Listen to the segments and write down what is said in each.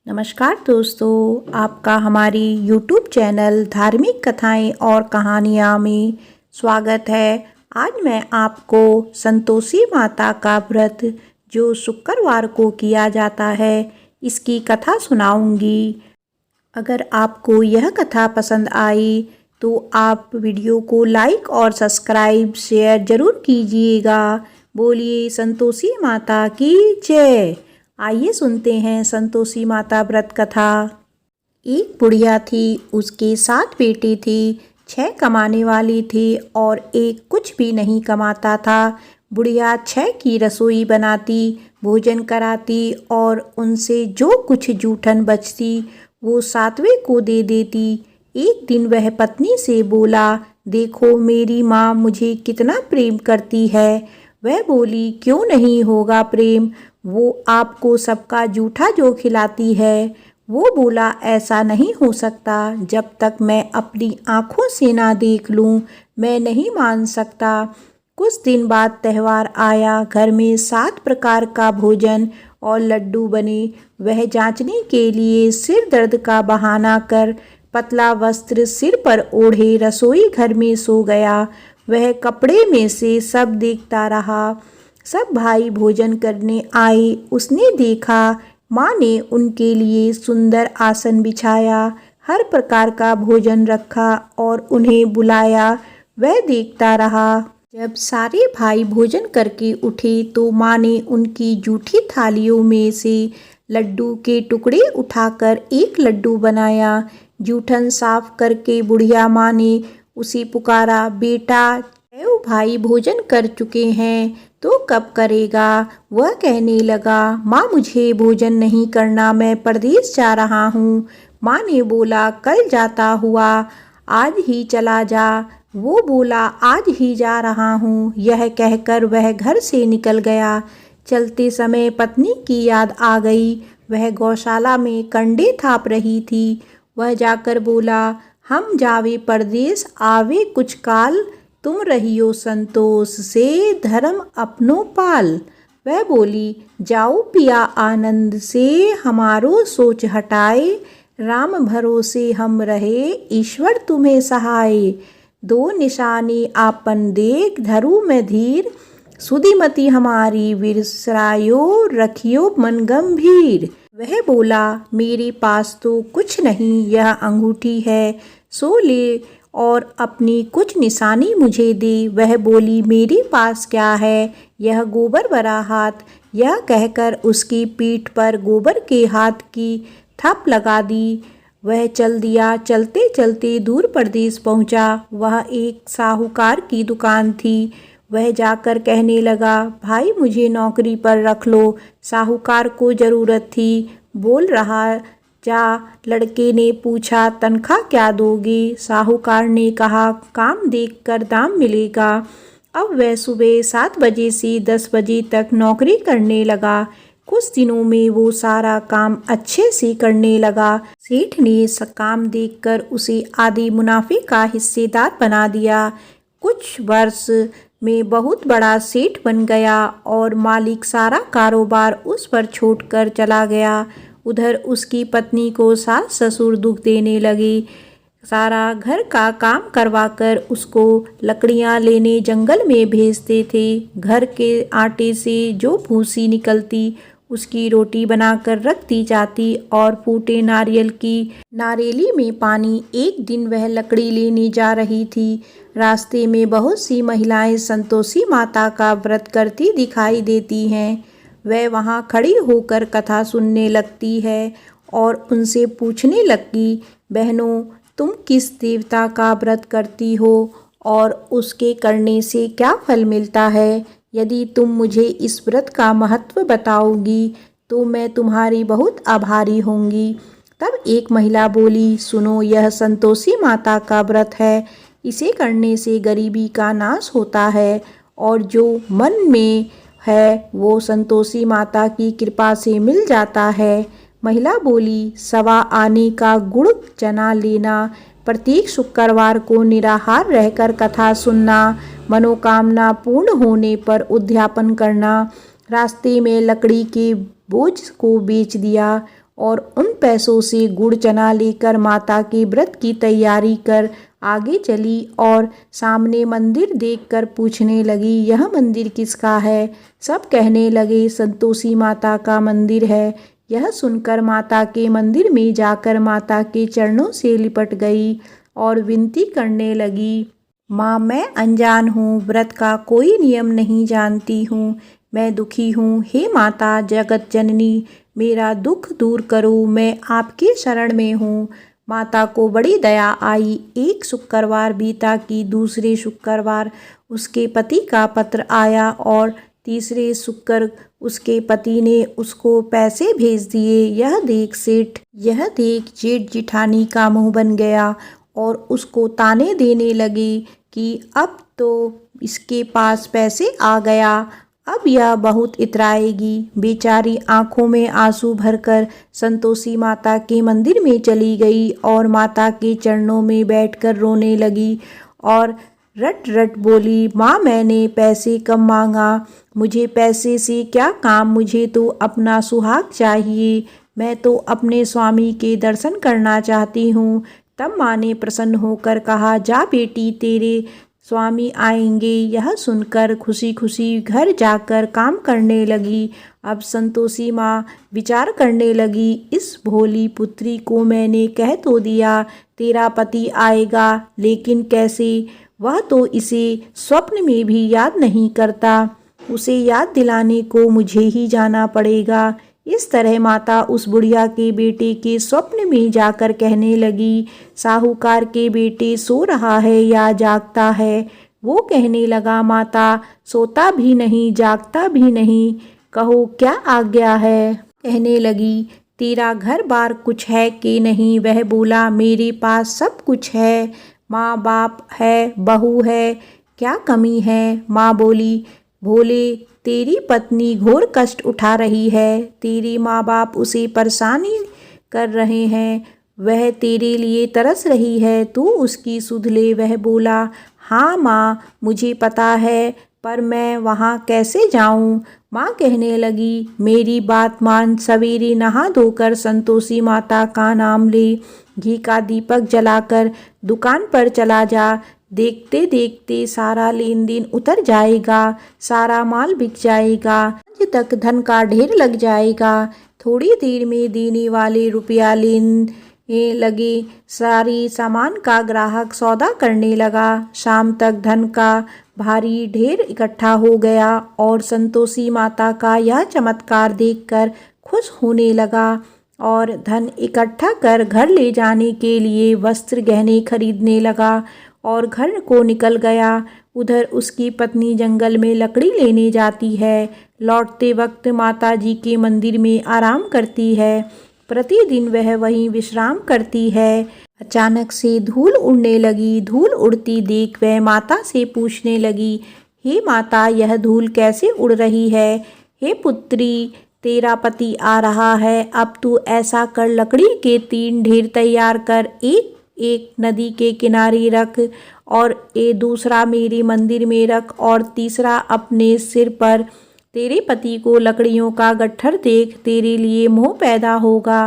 नमस्कार दोस्तों, आपका हमारी YouTube चैनल धार्मिक कथाएं और कहानियाँ में स्वागत है। आज मैं आपको संतोषी माता का व्रत जो शुक्रवार को किया जाता है इसकी कथा सुनाऊंगी। अगर आपको यह कथा पसंद आई तो आप वीडियो को लाइक और सब्सक्राइब शेयर ज़रूर कीजिएगा। बोलिए संतोषी माता की जय। आइए सुनते हैं संतोषी माता व्रत कथा। एक बुढ़िया थी, उसके 7 बेटे थे। 6 कमाने वाली थी और एक कुछ भी नहीं कमाता था। बुढ़िया 6 की रसोई बनाती, भोजन कराती और उनसे जो कुछ जूठन बचती वो 7वें को दे देती। एक दिन वह पत्नी से बोला, देखो मेरी माँ मुझे कितना प्रेम करती है। वह बोली, क्यों नहीं होगा प्रेम, वो आपको सबका जूठा जो खिलाती है। वो बोला, ऐसा नहीं हो सकता, जब तक मैं अपनी आँखों से ना देख लूँ मैं नहीं मान सकता। कुछ दिन बाद त्यौहार आया। घर में 7 प्रकार का भोजन और लड्डू बने। वह जांचने के लिए सिर दर्द का बहाना कर पतला वस्त्र सिर पर ओढ़े रसोई घर में सो गया। वह कपड़े में से सब देखता रहा। सब भाई भोजन करने आए। उसने देखा माँ ने उनके लिए सुंदर आसन बिछाया, हर प्रकार का भोजन रखा और उन्हें बुलाया। वह देखता रहा। जब सारे भाई भोजन करके उठे तो माँ ने उनकी जूठी थालियों में से लड्डू के टुकड़े उठाकर एक लड्डू बनाया। जूठन साफ करके बुढ़िया माँ ने उसे पुकारा, बेटा 6 भाई भोजन कर चुके हैं तो कब करेगा। वह कहने लगा, माँ मुझे भोजन नहीं करना, मैं परदेश जा रहा हूँ। माँ ने बोला, कल जाता हुआ आज ही चला जा। वो बोला, आज ही जा रहा हूँ। यह कहकर वह घर से निकल गया। चलते समय पत्नी की याद आ गई। वह गौशाला में कंडे थाप रही थी। वह जाकर बोला, हम जावे परदेश आवे कुछ काल, तुम रहियो संतोष से धर्म अपनो पाल। वह बोली, जाओ पिया आनंद से हमारो सोच हटाए, राम भरोसे हम रहे ईश्वर तुम्हें सहाय। 2 निशानी आपन देख धरु में धीर, सुधिमती हमारी विसरायो रखियो मन गंभीर। वह बोला, मेरे पास तो कुछ नहीं, यह अंगूठी है, सो ले और अपनी कुछ निशानी मुझे दे। वह बोली, मेरे पास क्या है, यह गोबर भरा हाथ। यह कहकर उसकी पीठ पर गोबर के हाथ की थप लगा दी। वह चल दिया। चलते चलते दूर प्रदेश पहुंचा। वह एक साहूकार की दुकान थी। वह जाकर कहने लगा, भाई मुझे नौकरी पर रख लो। साहूकार को ज़रूरत थी। बोल रहा, जा। लड़के ने पूछा, तनख्वाह क्या दोगे। साहूकार ने कहा, काम देखकर दाम मिलेगा। अब वह सुबह 7 बजे से 10 बजे तक नौकरी करने लगा। कुछ दिनों में वो सारा काम अच्छे से करने लगा। सेठ ने काम देखकर उसे आधे मुनाफे का हिस्सेदार बना दिया। कुछ वर्ष में बहुत बड़ा सेठ बन गया और मालिक सारा कारोबार उस पर छोड़कर चला गया। उधर उसकी पत्नी को सास ससुर दुख देने लगे। सारा घर का काम करवाकर उसको लकड़ियां लेने जंगल में भेजते थे। घर के आटे से जो भूसी निकलती उसकी रोटी बनाकर रख दी जाती और फूटे नारियल की नारेली में पानी। एक दिन वह लकड़ी लेने जा रही थी। रास्ते में बहुत सी महिलाएं संतोषी माता का व्रत करती दिखाई देती हैं। वह वहाँ खड़ी होकर कथा सुनने लगती है और उनसे पूछने लगती, बहनों तुम किस देवता का व्रत करती हो और उसके करने से क्या फल मिलता है। यदि तुम मुझे इस व्रत का महत्व बताओगी तो मैं तुम्हारी बहुत आभारी होंगी। तब एक महिला बोली, सुनो, यह संतोषी माता का व्रत है। इसे करने से गरीबी का नाश होता है और जो मन में है वो संतोषी माता की कृपा से मिल जाता है। महिला बोली, 1.25 आने का गुड़ चना लेना, प्रत्येक शुक्रवार को निराहार रहकर कथा सुनना, मनोकामना पूर्ण होने पर उद्यापन करना। रास्ते में लकड़ी के बोझ को बेच दिया और उन पैसों से गुड़ चना लेकर माता के व्रत की तैयारी कर आगे चली और सामने मंदिर देखकर पूछने लगी, यह मंदिर किसका है? सब कहने लगे, संतोषी माता का मंदिर है। यह सुनकर माता के मंदिर में जाकर माता के चरणों से लिपट गई और विनती करने लगी, माँ मैं अनजान हूँ, व्रत का कोई नियम नहीं जानती हूँ, मैं दुखी हूँ। हे माता जगत जननी, मेरा दुख दूर करो, मैं आपके शरण में हूँ। माता को बड़ी दया आई। एक शुक्रवार बीता कि दूसरे शुक्रवार उसके पति का पत्र आया और तीसरे शुक्र उसके पति ने उसको पैसे भेज दिए। यह देख जेठ जिठानी का मुंह बन गया और उसको ताने देने लगे कि अब तो इसके पास पैसे आ गया, अब यह बहुत इतराएगी। बेचारी आंखों में आंसू भरकर संतोषी माता के मंदिर में चली गई और माता के चरणों में बैठकर रोने लगी और रट रट बोली, माँ मैंने पैसे कम मांगा, मुझे पैसे से क्या काम, मुझे तो अपना सुहाग चाहिए, मैं तो अपने स्वामी के दर्शन करना चाहती हूँ। तब माँ ने प्रसन्न होकर कहा, जा बेटी तेरे स्वामी आएंगे। यह सुनकर खुशी खुशी घर जाकर काम करने लगी। अब संतोषी माँ विचार करने लगी, इस भोली पुत्री को मैंने कह तो दिया तेरा पति आएगा, लेकिन कैसे? वह तो इसे स्वप्न में भी याद नहीं करता, उसे याद दिलाने को मुझे ही जाना पड़ेगा। इस तरह माता उस बुढ़िया के बेटे के स्वप्न में जाकर कहने लगी, साहूकार के बेटे सो रहा है या जागता है? वो कहने लगा, माता सोता भी नहीं जागता भी नहीं, कहो क्या आज्ञा है? कहने लगी, तेरा घर बार कुछ है कि नहीं? वह बोला, मेरे पास सब कुछ है, माँ बाप है, बहू है, क्या कमी है? माँ बोली, भोले तेरी पत्नी घोर कष्ट उठा रही है, तेरे माँ बाप उसे परेशानी कर रहे हैं, वह तेरे लिए तरस रही है, तू उसकी सुध ले। वह बोला, हाँ माँ मुझे पता है, पर मैं वहाँ कैसे जाऊँ? माँ कहने लगी, मेरी बात मान, सवेरे नहा धोकर संतोषी माता का नाम ले, घी का दीपक जलाकर दुकान पर चला जा, देखते देखते सारा लेन देन उतर जाएगा, सारा माल बिक जाएगा, आज तक धन का ढेर लग जाएगा, थोड़ी देर में देने वाले रुपया लेने लगे, सारी सामान का ग्राहक सौदा करने लगा। शाम तक धन का भारी ढेर इकट्ठा हो गया और संतोषी माता का यह चमत्कार देखकर खुश होने लगा और धन इकट्ठा कर घर ले जाने के लिए वस्त्र गहने खरीदने लगा और घर को निकल गया। उधर उसकी पत्नी जंगल में लकड़ी लेने जाती है, लौटते वक्त माता जी के मंदिर में आराम करती है। प्रतिदिन वह वहीं विश्राम करती है। अचानक से धूल उड़ने लगी। धूल उड़ती देख वह माता से पूछने लगी, हे माता यह धूल कैसे उड़ रही है? हे पुत्री तेरा पति आ रहा है, अब तू ऐसा कर, लकड़ी के 3 ढेर तैयार कर, एक एक नदी के किनारे रख और दूसरा मेरे मंदिर में रख और तीसरा अपने सिर पर। तेरे पति को लकड़ियों का गट्ठर देख तेरे लिए मोह पैदा होगा,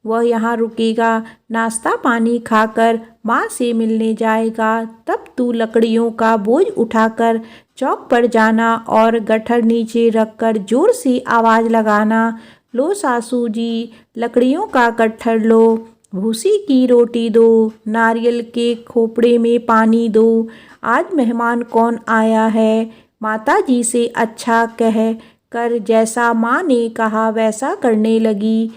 वह यहाँ रुकेगा, नाश्ता पानी खाकर माँ से मिलने जाएगा, तब तू लकड़ियों का बोझ उठाकर चौक पर जाना और गट्ठर नीचे रखकर जोर से आवाज़ लगाना, लो सासू जी लकड़ियों का गट्ठर लो, भूसी की रोटी दो, नारियल के खोपड़े में पानी दो, आज मेहमान कौन आया है? माता जी से अच्छा कह कर जैसा माँ ने कहा वैसा करने लगी।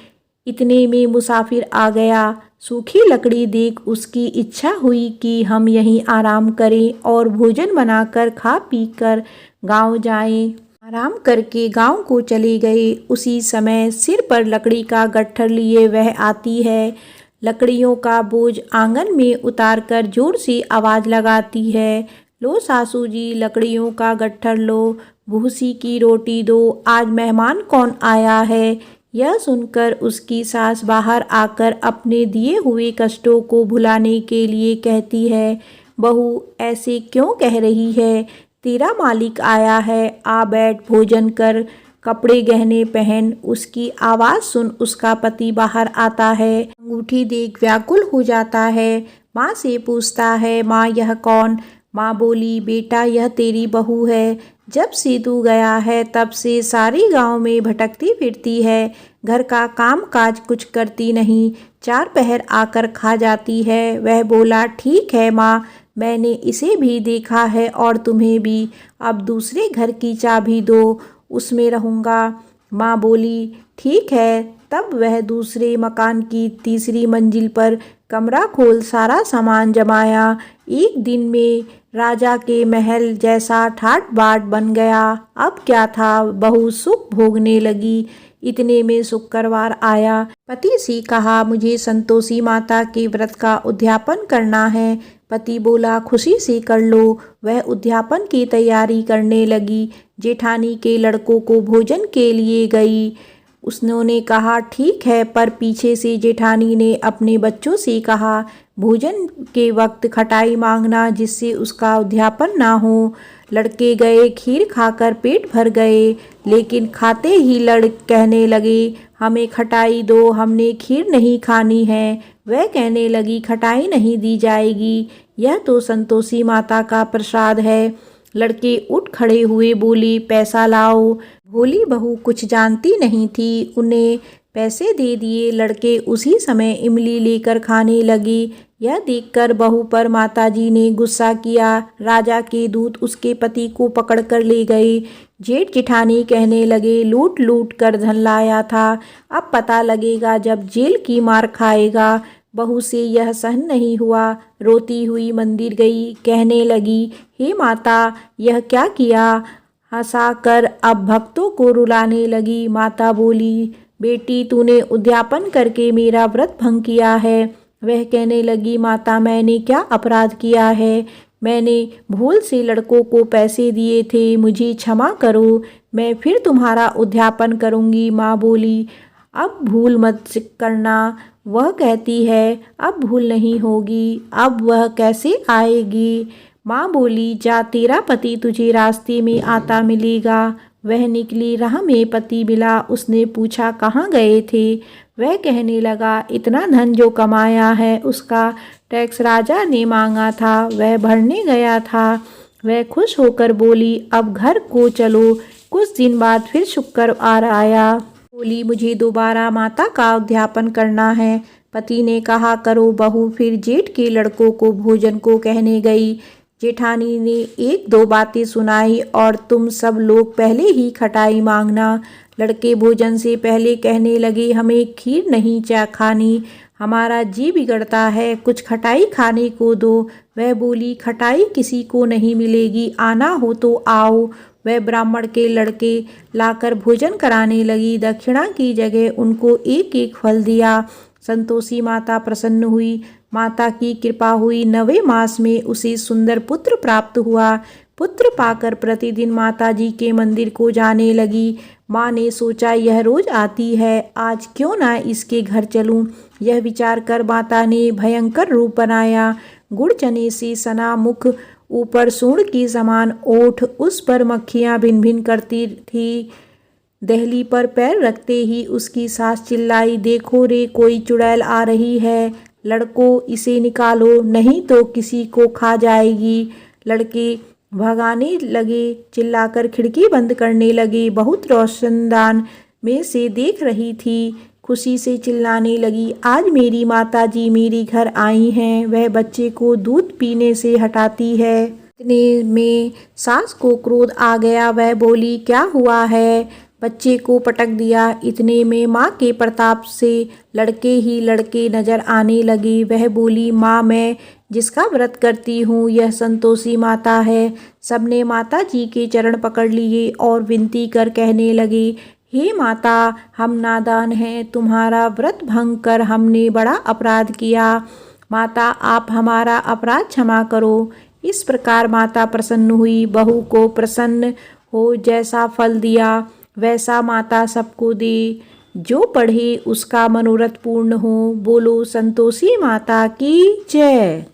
इतने में मुसाफिर आ गया। सूखी लकड़ी देख उसकी इच्छा हुई कि हम यहीं आराम करें और भोजन बनाकर खा पी कर गाँव जाएं। आराम करके गांव को चले गए। उसी समय सिर पर लकड़ी का गट्ठर लिए वह आती है, लकड़ियों का बोझ आंगन में उतारकर जोर से आवाज़ लगाती है, लो सासू जी लकड़ियों का गट्ठर लो, भूसी की रोटी दो, आज मेहमान कौन आया है? यह सुनकर उसकी सास बाहर आकर अपने दिए हुए कष्टों को भुलाने के लिए कहती है, बहू ऐसे क्यों कह रही है? तेरा मालिक आया है, आ बैठ भोजन कर, कपड़े गहने पहन। उसकी आवाज़ सुन उसका पति बाहर आता है। अंगूठी देख व्याकुल हो जाता है। माँ से पूछता है, माँ यह कौन? माँ बोली, बेटा यह तेरी बहू है। जब से तू गया है तब से सारे गांव में भटकती फिरती है। घर का काम काज कुछ करती नहीं, चार पहर आकर खा जाती है। वह बोला, ठीक है माँ, मैंने इसे भी देखा है और तुम्हें भी। अब दूसरे घर की चाबी दो, उसमें रहूँगा। माँ बोली, ठीक है। तब वह दूसरे मकान की तीसरी मंजिल पर कमरा खोल सारा सामान जमाया। एक दिन में राजा के महल जैसा ठाट बाट बन गया। अब क्या था, बहू सुख भोगने लगी। इतने में शुक्रवार आया। पति से कहा, मुझे संतोषी माता के व्रत का उद्यापन करना है। पति बोला, खुशी से कर लो। वह उद्यापन की तैयारी करने लगी। जेठानी के लड़कों को भोजन के लिए गई। उसने कहा, ठीक है, पर पीछे से जेठानी ने अपने बच्चों से कहा, भोजन के वक्त खटाई मांगना जिससे उसका उद्यापन ना हो। लड़के गए, खीर खाकर पेट भर गए, लेकिन खाते ही कहने लगे, हमें खटाई दो, हमने खीर नहीं खानी है। वह कहने लगी, खटाई नहीं दी जाएगी, यह तो संतोषी माता का प्रसाद है। लड़के उठ खड़े हुए, बोली, पैसा लाओ। भोली बहू कुछ जानती नहीं थी, उन्हें पैसे दे दिए। लड़के उसी समय इमली लेकर खाने लगे। यह देखकर बहू पर माताजी ने गुस्सा किया। राजा के दूत उसके पति को पकड़ कर ले गए। जेठ जिठानी कहने लगे, लूट लूट कर धन लाया था, अब पता लगेगा जब जेल की मार खाएगा। बहू से यह सहन नहीं हुआ, रोती हुई मंदिर गई। कहने लगी, हे माता, यह क्या किया? हंसाकर अब भक्तों को रुलाने लगी। माता बोली, बेटी, तूने उद्यापन करके मेरा व्रत भंग किया है। वह कहने लगी, माता, मैंने क्या अपराध किया है? मैंने भूल से लड़कों को पैसे दिए थे, मुझे क्षमा करो, मैं फिर तुम्हारा उद्यापन करूँगी। माँ बोली, अब भूल मत करना। वह कहती है, अब भूल नहीं होगी, अब वह कैसे आएगी? माँ बोली, जा, तेरा पति तुझे रास्ते में आता मिलेगा। वह निकली, राह में पति मिला। उसने पूछा, कहाँ गए थे? वह कहने लगा, इतना धन जो कमाया है उसका टैक्स राजा ने मांगा था, वह भरने गया था। वह खुश होकर बोली, अब घर को चलो। कुछ दिन बाद फिर शुक्रवार आया। बोली, मुझे दोबारा माता का उद्यापन करना है। पति ने कहा, करो बहू। फिर जेठ के लड़कों को भोजन को कहने गई। जेठानी ने एक दो बातें सुनाई, और तुम सब लोग पहले ही खटाई मांगना। लड़के भोजन से पहले कहने लगे, हमें खीर नहीं खानी, हमारा जी बिगड़ता है, कुछ खटाई खाने को दो। वह बोली, खटाई किसी को नहीं मिलेगी, आना हो तो आओ। वह ब्राह्मण के लड़के लाकर भोजन कराने लगी। दक्षिणा की जगह उनको एक एक फल दिया। संतोषी माता प्रसन्न हुई। माता की कृपा हुई। 9वें मास में उसे सुंदर पुत्र प्राप्त हुआ। पुत्र पाकर प्रतिदिन माता जी के मंदिर को जाने लगी। माँ ने सोचा, यह रोज आती है, आज क्यों ना इसके घर चलूं। यह विचार कर माता ने भयंकर रूप बनाया। गुड़ चने से सना मुख, ऊपर सूंड की समान ओठ, उस पर मक्खियाँ भिन भिन करती थी। दहली पर पैर रखते ही उसकी सास चिल्लाई, देखो रे, कोई चुड़ैल आ रही है, लड़कों इसे निकालो, नहीं तो किसी को खा जाएगी। लड़के भगाने लगे, चिल्लाकर खिड़की बंद करने लगे। बहुत रोशनदान में से देख रही थी, खुशी से चिल्लाने लगी, आज मेरी माता जी मेरे घर आई हैं। वह बच्चे को दूध पीने से हटाती है। इतने में सास को क्रोध आ गया। वह बोली, क्या हुआ है? बच्चे को पटक दिया। इतने में माँ के प्रताप से लड़के ही लड़के नजर आने लगे। वह बोली, माँ, मैं जिसका व्रत करती हूँ यह संतोषी माता है। सबने माता जी के चरण पकड़ लिए और विनती कर कहने लगे, हे माता, हम नादान हैं, तुम्हारा व्रत भंग कर हमने बड़ा अपराध किया। माता, आप हमारा अपराध क्षमा करो। इस प्रकार माता प्रसन्न हुई। बहू को प्रसन्न हो जैसा फल दिया वैसा माता सबको दे। जो पढ़े उसका मनोरथ पूर्ण हो। बोलो संतोषी माता की जय।